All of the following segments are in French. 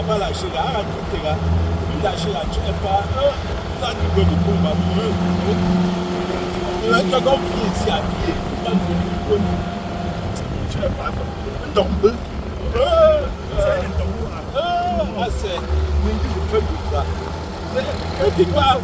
va lâcher là, à tout les gars. Il lâche là, tu n'es pas. Là, tu peux me prendre ma main. Tu as compris ici à pied. Tu n'es pas tombé. Ah, c'est. Je fais tout ça. Mais dis pas.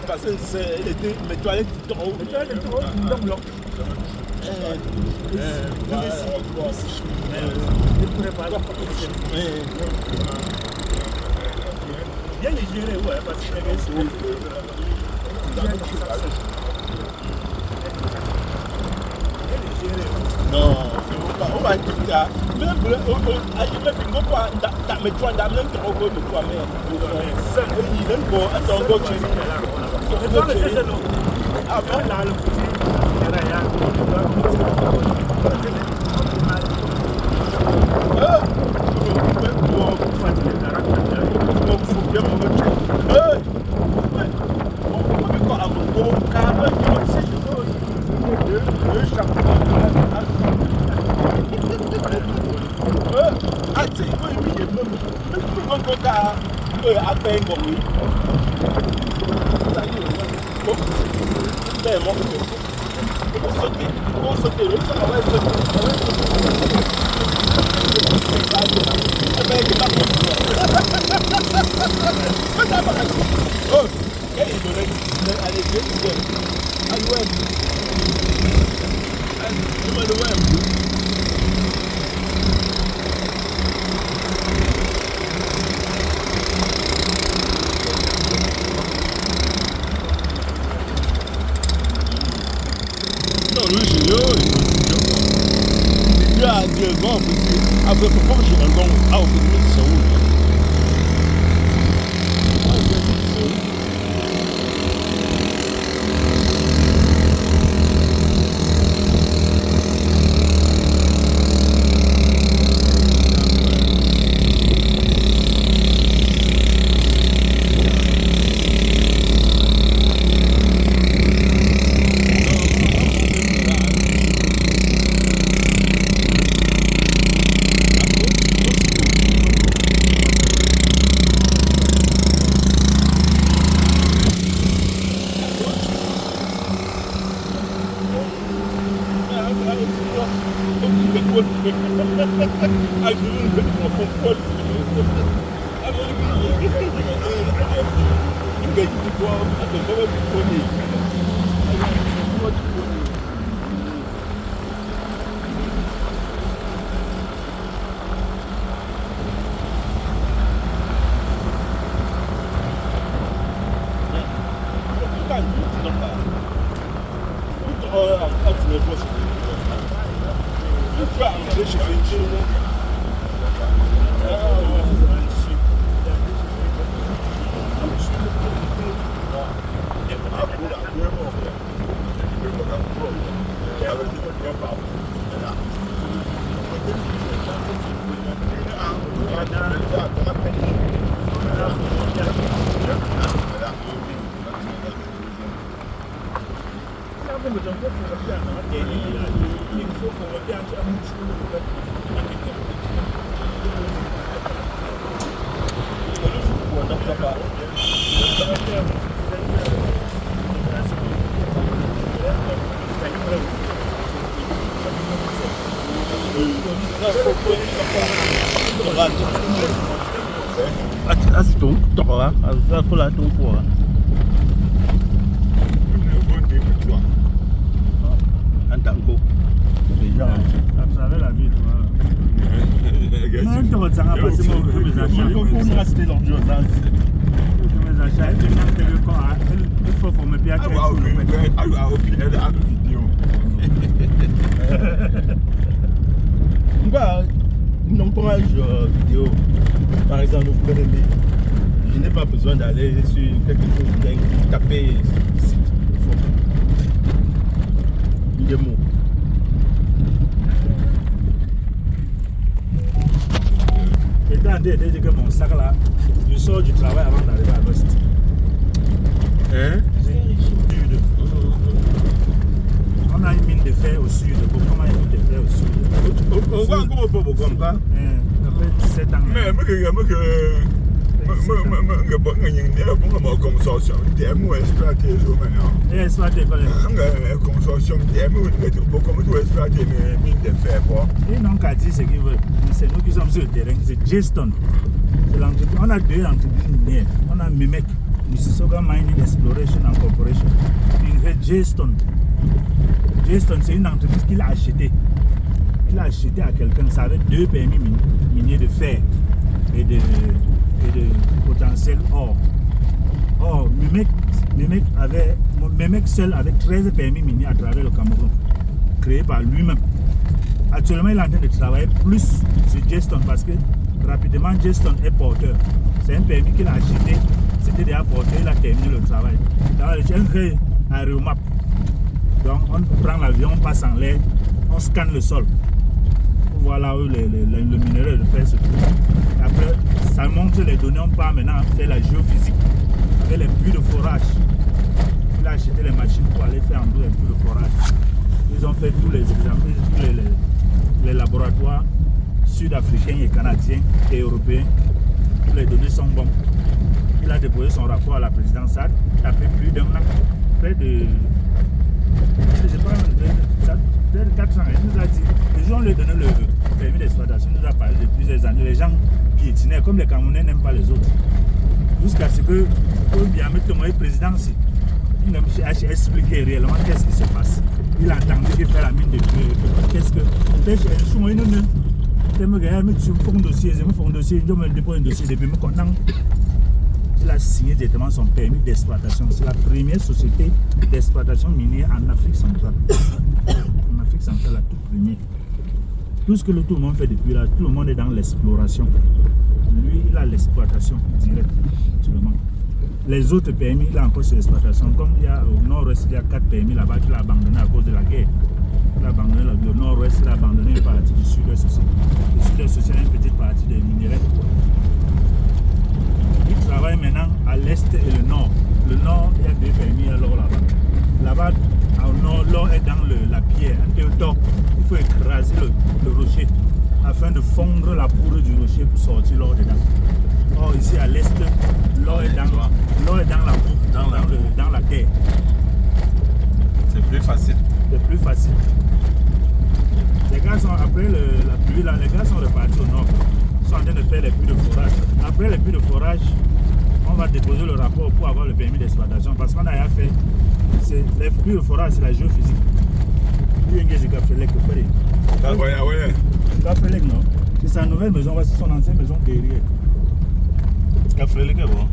Parce que elle était, mais toi, elle était trop. Mais toi, elle était trop, bien les gérer, ouais, parce que non, on va tout ça. Même mais toi, dans même trop bon, toi, mais il est bon, attends, go tu avant là, le petit, après pourquoi je rentre à au bout de Non, pour un jeu vidéo, par exemple, je n'ai pas besoin d'aller sur quelque chose, taper site. Des mots. Et dans des que mon sac là, je sors du travail avant d'arriver à l'ouest. Hein? On a une mine de fer au sud. Comment il y a une mine de fer au sud? On voit encore pas comme ça. Ça fait 17 ans. Mais consortium demo exploité maintenant. Exploité quoi? Consortium demo, comme tout exploité mine de fer. Ils n'ont qu'à dire ce qu'ils veulent. C'est nous qui sommes sur le terrain. C'est J-Stone. On a deux entreprises minières. On a Mimec, Mississauga Mining Exploration and Corporation. Et J-Stone. J-Stone, c'est une entreprise qu'il a achetée. Il a acheté à quelqu'un. Ça avait 2 permis miniers de fer et de potentiel or. Or, Mimec seul avait 13 permis miniers à travers le Cameroun, créés par lui-même. Actuellement, il est en train de travailler plus sur J-Stone parce que rapidement, J-Stone est porteur. C'est un permis qu'il a acheté, c'était déjà porté, il a terminé le travail. Dans le GNG à Réomap. Donc, on prend l'avion, on passe en l'air, on scanne le sol. Voilà où le minerai de fer se trouve. Après, ça montre les données, on part maintenant faire la géophysique avec les puits de forage. Il a acheté les machines pour aller faire en dos les puits de forage. Ils ont fait tous les examens, tous les laboratoires sud-africains et canadiens et européens. Toutes les données sont bonnes. Il a déposé son rapport à la présidence. Ça a fait plus d'un an, près de... Je sais pas, peut-être 4 ans. Il nous a dit, les gens lui ont donné le permis d'exploitation, il nous a parlé de plusieurs années. Les gens piétinaient, comme les Camerounais n'aiment pas les autres. Jusqu'à ce que, comme il y a mis le président, il n'a pas expliqué réellement qu'est-ce qui se passe. Il a entendu qu'il fait la mine de Dieu. Qu'est-ce que. Je me dépose un dossier depuis mon content. Il a signé directement son permis d'exploitation. C'est la première société d'exploitation minière en Afrique centrale. En Afrique centrale, la toute première. Tout ce que tout le monde fait depuis là, tout le monde est dans l'exploration. Lui, il a l'exploitation directe, actuellement. Les autres permis, il a encore sur l'exploitation. Comme il y a au nord-ouest, il y a 4 permis là-bas qu'il a abandonné à cause de la guerre. Il a abandonné le nord-ouest, il a abandonné une partie du sud-ouest aussi. Le sud-ouest aussi a une petite partie des minéraux. Il travaille maintenant à l'est et le nord. Le nord, il y a 2 permis à l'or là-bas. Là-bas, au nord, l'or est dans la pierre, un théotop. Il faut écraser le rocher afin de fondre la poudre du rocher pour sortir l'or dedans. Or, ici à l'est, l'or est dans la boue, dans la terre. C'est plus facile. C'est plus facile. Les gars sont, après la pluie, là, les gars sont repartis au nord. Ils sont en train de faire les puits de forage. Après les puits de forage, on va déposer le rapport pour avoir le permis d'exploitation. Parce qu'on a rien fait. Les puits de forage, c'est la géophysique. Kafelek, non? C'est sa nouvelle maison, voici son ancienne maison derrière. Kafelek est bon.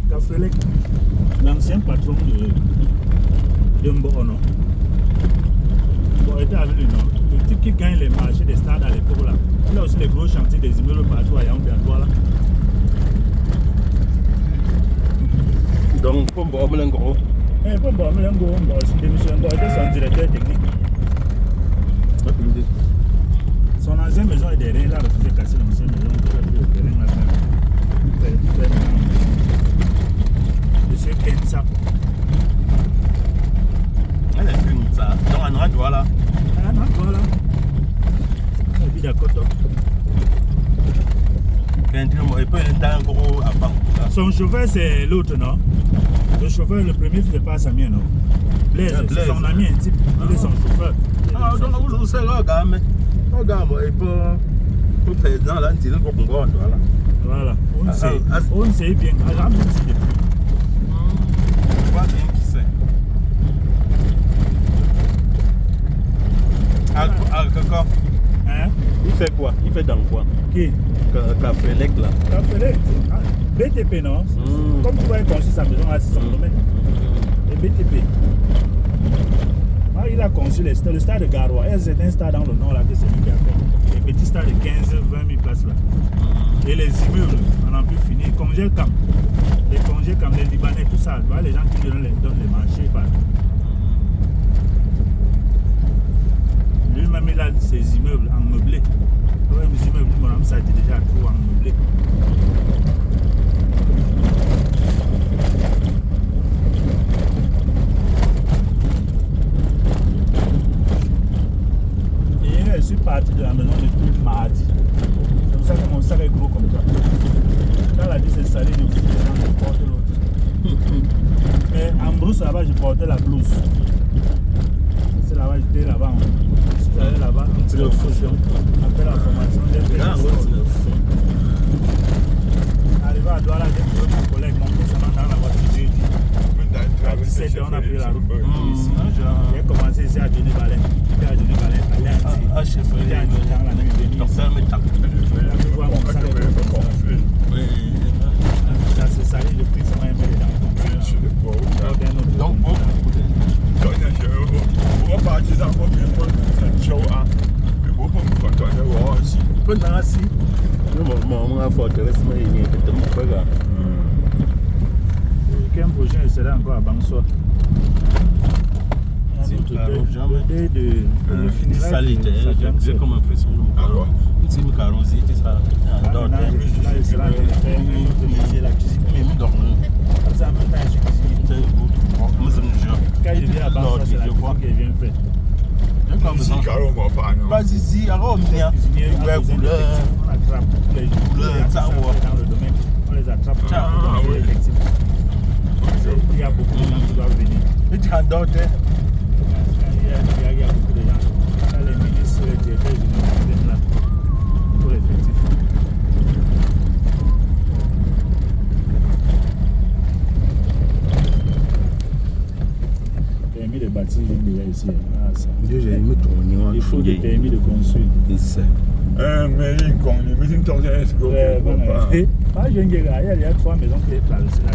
Kafelek, l'ancien patron de Mbono. Bon, était avec lui, non? Le type qui gagne les marchés des stades à l'époque là. Il a aussi les gros chantiers des immeubles partout à Yaoundé, à Douala. Donc, pour Mbom gros. Pour Mbom gros, il était son directeur technique. Son ancienne maison est derrière, il a refusé de casser l'ancienne maison pour faire le terrain là. Monsieur Kensa. Elle est plus ça. Donc, on a Douala. Voilà. Et puis d'accord. Son chauffeur c'est l'autre, non? Le chauffeur, le premier faisait pas Samien, non? Blaise, c'est son ami intime. Il est son chauffeur. Ah, donc vous savez, regarde, il peut président là, il dit qu'on va voilà. On sait bien. Alors, on sait depuis. On voit bien qui c'est. Hein? Il fait quoi? Il fait dans quoi? Qui? Kafelek là. Kafelek? BTP, non? Comme tu vois, il construit sa maison, c'est son domaine. Et BTP. il a conçu le stade de Garoua. Et c'est un stade dans le nord là que c'est lui qui a fait. Les petits stades de 15-20 000 places là. Et les immeubles, on n'a plus fini. Congé Camp. Les congés comme les Libanais, tout ça. Voilà, les gens qui donnent les marchés. Lui-même, il a ses immeubles en meublé. Les immeubles, nous, ça dit déjà tout en meublé. Et je suis parti de la maison depuis mardi. C'est pour ça que mon sac est gros comme ça. Quand la vie s'est salée, je fous les gens, je porte l'autre. Mais en brousse là-bas, je portais la blouse. C'est là-bas, j'étais là-bas. Si j'allais là-bas, c'est le faux. Après la formation, j'ai fait arrivé à Douala, j'ai trouvé mon collègue, mon fils dans la voiture. J'ai dit, à 17h, on a pris la route. J'ai commencé ici à Johnny Ballet. J'étais à Johnny Ballet, à Léanti. J'étais à Johnny Ballet, la nuit venue. Ça s'est salé, le prix, ça m'a aimé les dents. Donc, on va partir dans le show. On va partir Penasi. Maman a forteresse mais il est de mon bagage. Le week-end prochain, je serai encore à Bangsoa. J'ai comme impression. Si me carrosse, c'est ça. Là, il sera en train de faire la cuisine. Ça me fait cuisine. Quand il vient à Bangsoa, c'est la cuisine qu'il vient faire. Vas-y, alors on vient. On attrape tous les jours dans le domaine. On les attrape dans l'effectif. Il y a beaucoup de gens qui doivent venir. Il y a beaucoup de gens. Quand les ministres, les directeurs viennent là pour l'effectif. Permis de bâtir déjà ici. Il faut des permis de construire. Mais il connaît, mais il ne t'en est pas. Je il y a 3 maisons qui sont traversées là.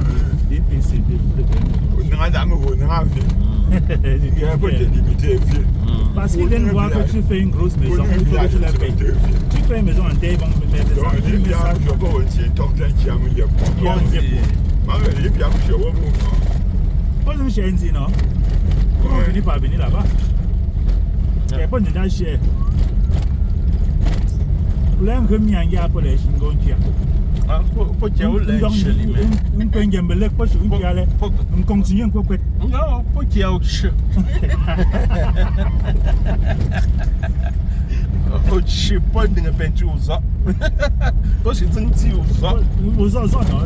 Des PC, des permis. Il y a un peu de limité. Parce qu'ils viennent voir que tu fais une grosse maison, il faut que tu la payes. Tu fais une maison en terre, ils vont me mettre ça. Il y a un peu de non? On finit par venir là-bas. Il n'y a pas de gens cher. L'un que mi anga pour les chingontia. Ah, pour qu'il y ait un chez lui. Un peu de gambelé, pas sur une piale. On continue un peu. Non, pour qu'il y ait un chez. Oh, je sais pas de la peinture aux autres. Toi, c'est un petit aux autres. Aux autres, non?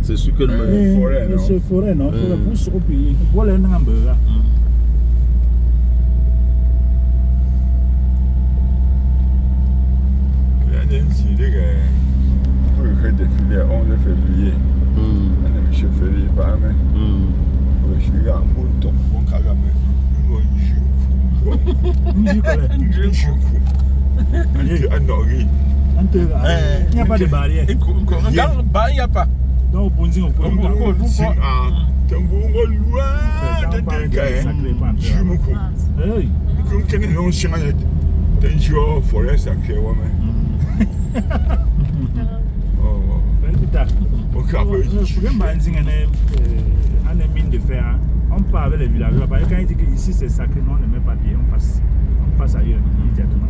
C'est sûr que le forêt, non? C'est forêt, non? Forêt pousse au pays. Voilà un hamburger. Il y a des idées pour le défilé 11 février. Je suis férié par là. Je suis à Mouton. Mon carrément. Je suis fou. Je suis Nori. Il n'y a pas de barrière. Il n'y a pas. Donc, on dit qu'on mine de fer. On part avec les villageois. Quand il dit qu'ici c'est sacré, non, on ne met pas pied, on passe ailleurs immédiatement.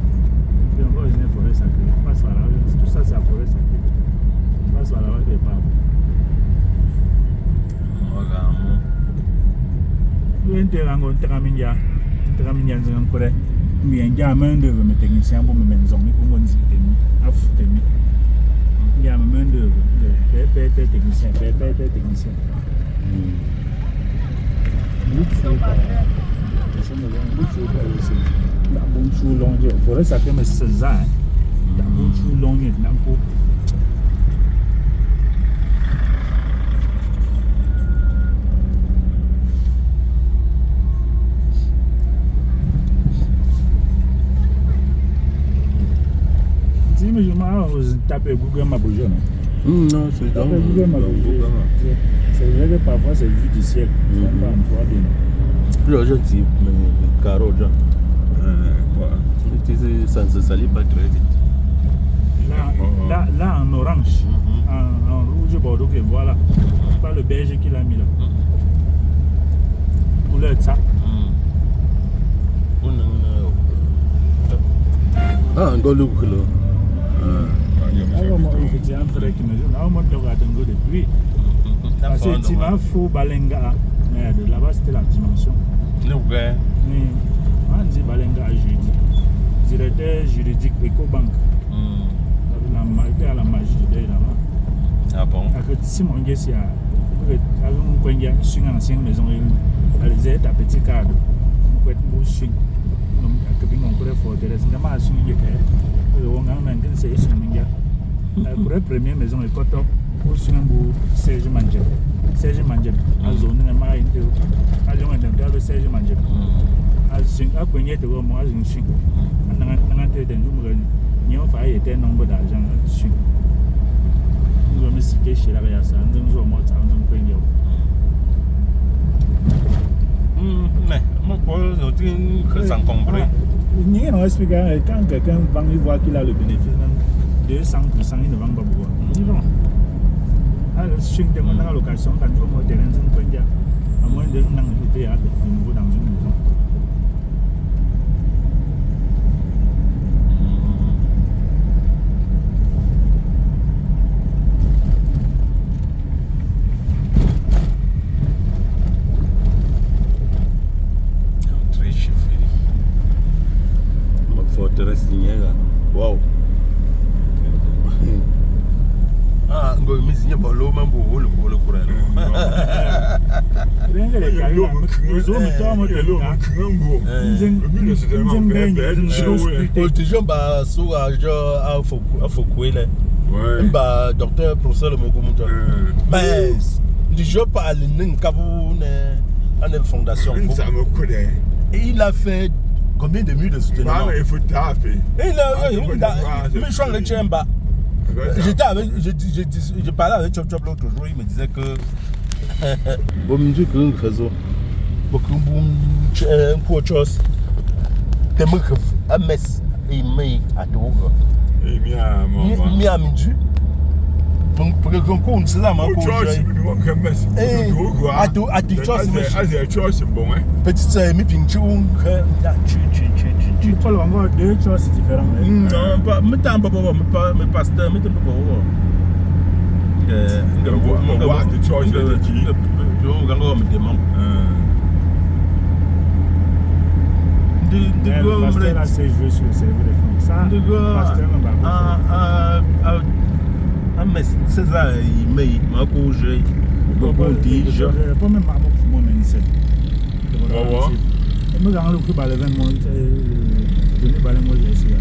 On va une forêt sacrée. On passe par là. Tout ça, c'est la forêt sacrée. On passe par là, on ne pas. Un main d'œuvre, mes techniciens pour me mettre en pour me dire il y a main d'œuvre, technicien. Il faudrait ça fait 16 ans. mais je m'en tape Google Maps. Non, c'est dans Google Maps. C'est vrai que parfois c'est vu du ciel. C'est pas en 3D. Plus gentil, mais carreau, genre. Ça ne se salit pas très vite. Là en orange, en rouge bordeaux, que voilà. Pas le beige qu'il a mis là. Couleur de ça. Ah, un gars look là. Il y a un frère qui me dit, non, moi je regarde un gars depuis. Parce que tu m'as faux Balenga. Merde, là-bas c'était la dimension. Ouais. On dit Balenga à jeudi. Directeur juridique EcoBank. Il y a la magie de là-bas. Ah bon? Si mon gars, il y a une ancienne maison, elle est à petit cadre. On peut être bouché. On peut être forteresse. On a su que on a un c'est sur Minga. La première maison est cotton. Au Singambo, Serge Manjeb. Serge Manjeb. À zone de ma interview. À l'on a le Serge Manjeb. À Quenya de Rome, à une chine. On a été dans une il y a un nombre d'argent dessus. Nous avons cité chez la Réassa, nous avons monté en train mais moi, je suis très encombré. Il y a un expliqué quand quelqu'un va voir qu'il a le bénéfice, 200%, il ne vend pas beaucoup. Il vend. Alors, je suis demandé à la location quand je monte dans un coin, à moins de un an, j'étais à nouveau dans une maison. Forteresse Niega. Wow. Ah, ngo mizinye bolo mambo le courant. Rien que les cailloux, les hommes, toi, docteur professeur Mogomuta. Mais je parle d'une fondation. Et il a fait combien de murs de soutenement? Il faut taper. Je parlais avec Chop Chop l'autre jour, il me disait que bon, je dis que un réseau, beaucoup de pour chose, des mecs à Metz et mais à Togo. Et Mia Minju. Pour que qu'on se la main pour jouer. Petite sœur, mi pinchou. Tu parles encore deux choses différentes. Non, pas, mais t'as pas, mais pasteur, mais t'as pas. Pasteur là, c'est joué sur le cerveau des femmes. Ça, pasteur ne va pas. Mais César, il m'a causé. Je ne pas même pour moi, mais c'est. Je me rends le coup par l'événement. Je me balais moi, je suis là.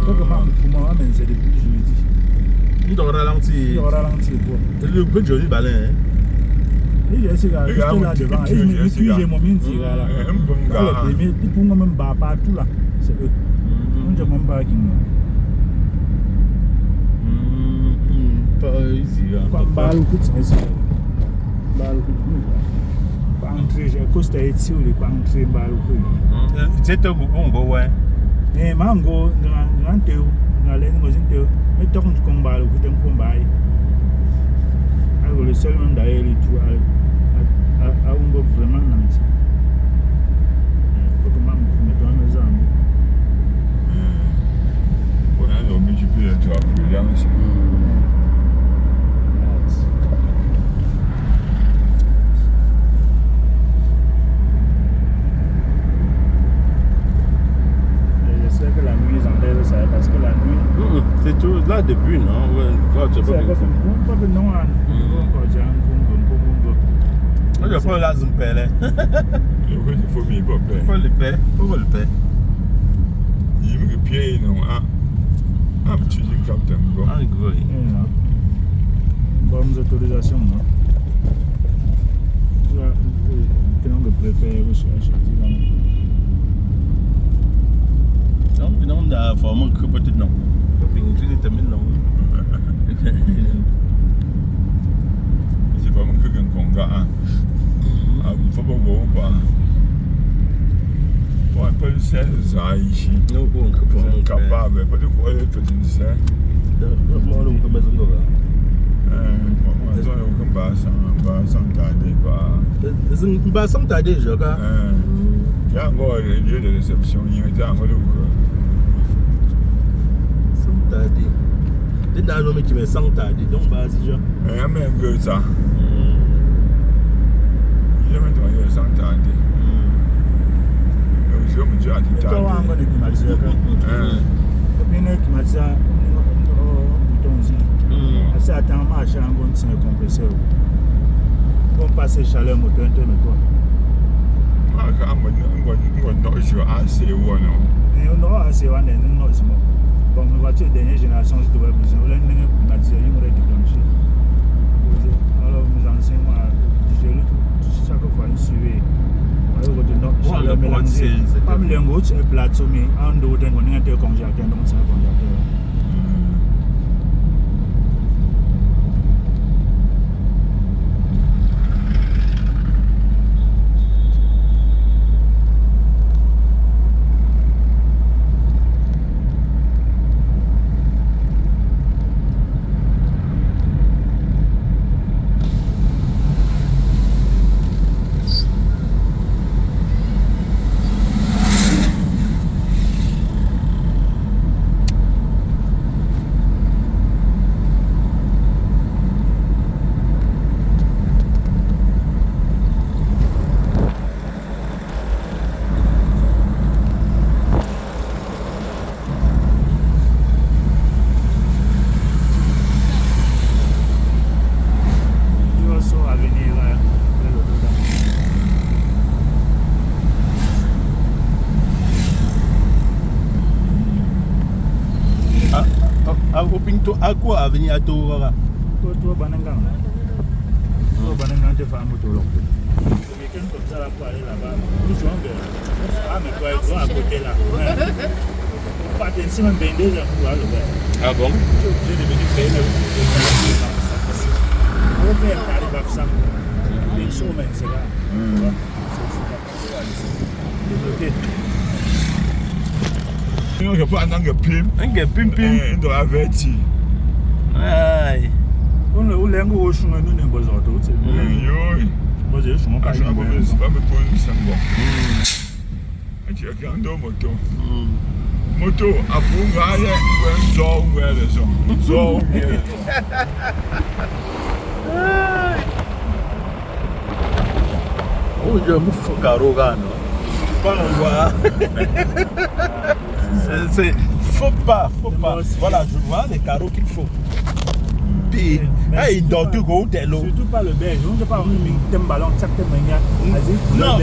Pour moi, c'est depuis jeudi. Il doit ralentir. Il doit ralentir. Le peu de joli balai. Il est là devant. Et puis j'ai mon mine là. Il pour moi même partout là. C'est eux. On ne même pas qui nous. Pas le coup de ça. Pas le coup de pas entrer. J'ai costé ici ou les pas entrer. Pas le coup. C'est un bon ouais. Eh, mango, non, théo, non, les gens théo, mais tant que combat, le coup de combat. Alors, le seul monde d'ailleurs, il tout à un go vraiment nanti. Pour que maman me donne mes armes. On a multiplié le toit plus là, monsieur. Que la nuit ils enlèvent ça parce que la nuit c'est tout là depuis non ouais tu pas que non on a pas la zone pelle il faut bien pas le paix il me pied non ah tu dis captain go ah go bonnes autorisations non que on préfère rechercher non da forme que peut-être non. Je vais terminer non. C'est pas mon que un conga. Ah, faut pas go pas. Bon, pas de ça ici. Non, bon, que pas capable, pas de quoi fazer ça. Moi, on peut mettre un Bah, sans tarder, je crois. Il y a encore un lieu de réception, il y a encore sans tarder. Les dames qui me sans tarder, donc, bah, si je. il y a même que ça. Il y a même sans tarder. Je me dis à tout Toi, on va de climatiseur. Bien climatiseur, bouton aussi. Assez attends, marcher en gros, c'est le compresseur. On passe chaleur moteur, mais toi. I'm not sure I say one. Et on aura assez one et non seulement. Bon, ma voiture dernière génération, je devrais besoin. On l'a climatiseur, il m'aurait déclenché. Alors, mes anciens, chaque fois, ils suivaient. Chaleur mélangée. Pas me l'engout, un plateau, mais en d'autres, on a un congélateur, donc c'est un congélateur. À quoi à venir à Toura? Toi, Banangan. Toi, Banangan, tu fais un moto long. Le week-end comme ça, pour aller là-bas, nous jouons bien. Ah, mais toi, tu vas à côté là. Pas de si même 22 ans pour aller là. Ah bon? Tu es obligé de venir payer le on va faire un arrive à ça. Les chemins, c'est là. C'est Je ne peux pas en pim. Un doit avertir. Aïe. on l'a un gros chemin, nous n'avons pas d'autres. C'est moi, je suis pas pas me poser ça. Tu as qu'un dos moto. Moto, à Bungaye, ou un zone où elle est zone. Oh, je me fous carogano. Pas le voir. Faut pas. Voilà, je vois les carreaux qu'il faut. Puis, il dort tout gros, t'es l'eau. Surtout pas le belge. On ne peut pas un ballon, ça te mène. Non,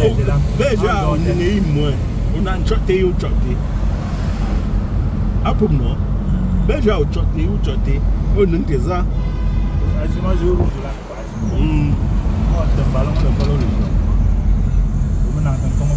belge, on est moins. On a un choté ou choté. Ah, pour moi, belge, on a choté ou choté. On a un ça. Moi, je rouge là. Moi, un ballon, le ballon, le ballon. On a un comment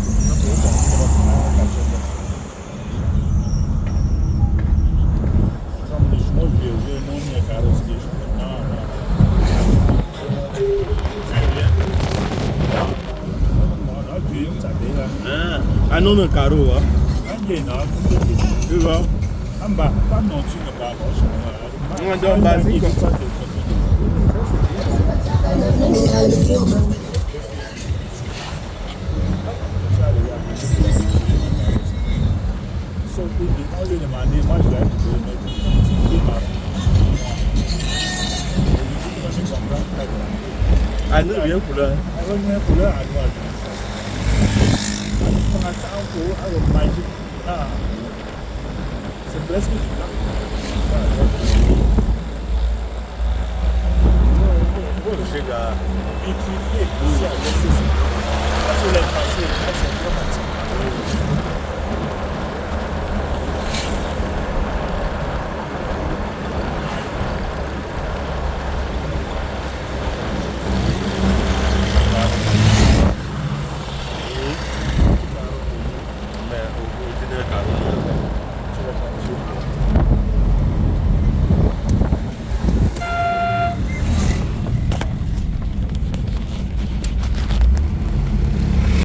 Ah non, un carreau, hein? Tu vois? En bas, pas non, tu ne pas. On doit baser comme ça. On lui demandait, moi je vais Ah non, bien couleur. Bien couleur à droite. On a ça en cours, avec magique. C'est presque du blanc. Électrifié, ici avec ceci. Parce que les passés, c'est dramatique.